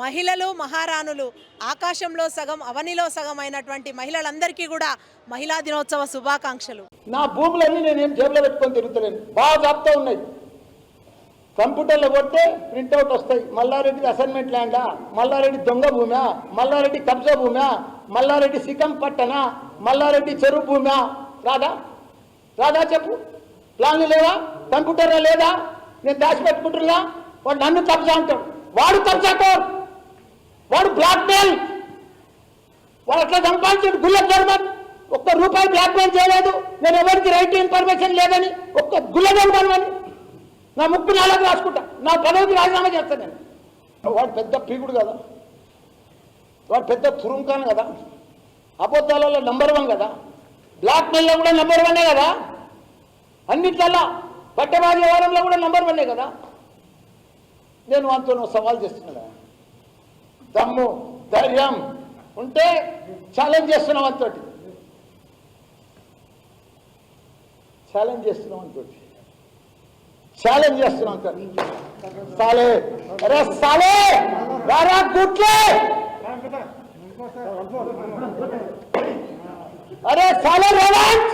మహిళలు మహారాణులు ఆకాశంలో సగం అవనిలో సగం అయినటువంటి మహిళలందరికీ కూడా మహిళా దినోత్సవ శుభాకాంక్షలు. నా భూములన్నీ నేనేం జేబులో పెట్టుకొని తిరుగుతలేను, బాగా జాబ్తా ఉన్నాయి. కంప్యూటర్లో కొడితే ప్రింట్అవుట్ వస్తాయి. మల్లారెడ్డి అసైన్మెంట్ ల్యాండా, మల్లారెడ్డి దొంగ భూమా, మల్లారెడ్డి కబ్జా భూమా, మల్లారెడ్డి సికం పట్టనా, మల్లారెడ్డి చెరువు భూమా, రాదా రాదా చెప్పు. ప్లాన్లు లేవా, కంప్యూటర్లో లేదా, నేను దాచిపెట్టుకుంటున్నా. వాడు నన్ను కబ్జా అంటాడు, వాడు కబ్జాకోర్, వాడు బ్లాక్మెయిల్. వాడు అట్లా సంపాదించాడు. గుల్లక్ జర్మన్ ఒక్క రూపాయి బ్లాక్మెయిల్ చేయలేదు. నేను ఎవరికి రైట్ ఇన్ఫర్మేషన్ లేదని ఒక్క గుల్ల జర్మన్ అని నా ముక్కు నాలుగు రాసుకుంటా, నా పదవికి రాజీనామా చేస్తాను నేను. వాడు పెద్ద పీకుడు కదా, వాడు పెద్ద తురుంకాను కదా, అబద్ధాలలో నంబర్ 1 కదా, బ్లాక్మెయిల్లో కూడా నంబర్ 1 కదా, అన్నిట్లల్లా పట్టబాజీ వ్యవహారంలో కూడా నంబర్ 1 కదా. నేను వాటితో సవాల్ చేస్తున్నా. దమ్ము ధైర్యం ఉంటే ఛాలెంజ్ చేస్తున్నాం అంతటి, ఛాలెంజ్ చేస్తున్నాం అంతటి, ఛాలెంజ్ చేస్తున్నాం అంతటి. సాలే అరే సాలే రారా గుట్లే, అరే సాలే రేవంత్,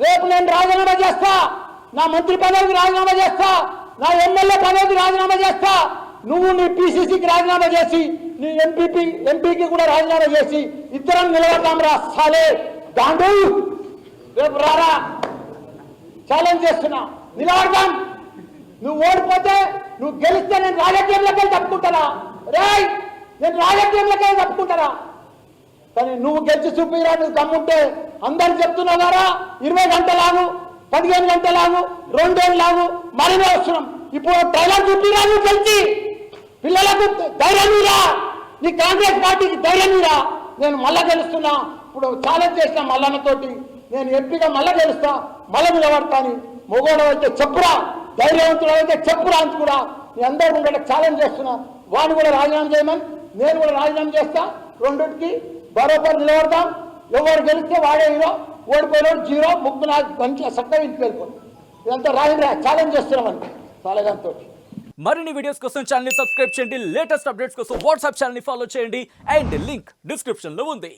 రేపు నేను రాజీనామా చేస్తా, నా మంత్రి పదవికి రాజీనామా చేస్తా, నా ఎమ్మెల్యే పదవికి రాజీనామా చేస్తా. నువ్వు నీ పిసిసికి రాజీనామా చేసి, నీ ఎంపీకి కూడా రాజీనామా చేసి ఇద్దరం నిలబడతాం రా సాలే గాండు. రేపు రారా, ఛాలెంజ్ చేస్తున్నా, నిలబడతాం. నువ్వు ఓడిపోతే, నువ్వు గెలిస్తే నేను రాజకీయంలోకి వెళ్ళి తప్పుకుంటారా రేయ్, నేను రాజకీయంలోకి వెళ్ళి తప్పుకుంటారా. కానీ నువ్వు గెలిచి చూపిరా, నువ్వు దమ్ముంటే. అందరు చెప్తున్నావు కదా 20 గంటలాగు, 15 గంటలాగు, 2 ఏళ్ళు లాగు, మరినే వస్తున్నాం. ఇప్పుడు డైలాగ్ చూపిరా, నువ్వు గెలిచి పిల్లలకు ధైర్యం ఇరా, నీ కాంగ్రెస్ పార్టీకి ధైర్యం ఇరా. నేను మళ్ళా గెలుస్తున్నా, ఇప్పుడు ఛాలెంజ్ చేసిన మల్లన్నతోటి, నేను ఎంపీగా మళ్ళా గెలుస్తా, మళ్ళీ నిలబడతాను. మొగోడు అయితే చెప్పురా, ధైర్యవంతుడు అయితే చెప్పురా అని కూడా నేను అందరూ ఉండేట ఛాలెంజ్ చేస్తున్నా. వాడిని కూడా రాజీనామా చేయమని, నేను కూడా రాజీనామా చేస్తా. రెండింటికి బరోబర్ నిలబడతాం. ఎవరు గెలిస్తే వాడే హీరో, ఓడిపోయినాడు జీరో. ముగ్గు నాకు మంచిగా చక్కగా ఇంటికి వెళ్ళిపోయి ఇదంతా రాజీనామా ఛాలెంజ్ చేస్తున్నామని సాలగాంతో. మరిన్ని వీడియోస్ కోసం ఛానల్ ని సబ్స్క్రైబ్ చేయండి. లేటెస్ట్ అప్డేట్స్ కోసం వాట్సాప్ ఛానల్ ని ఫాలో చేయండి. అండ్ లింక్ డిస్క్రిప్షన్ లో ఉంది.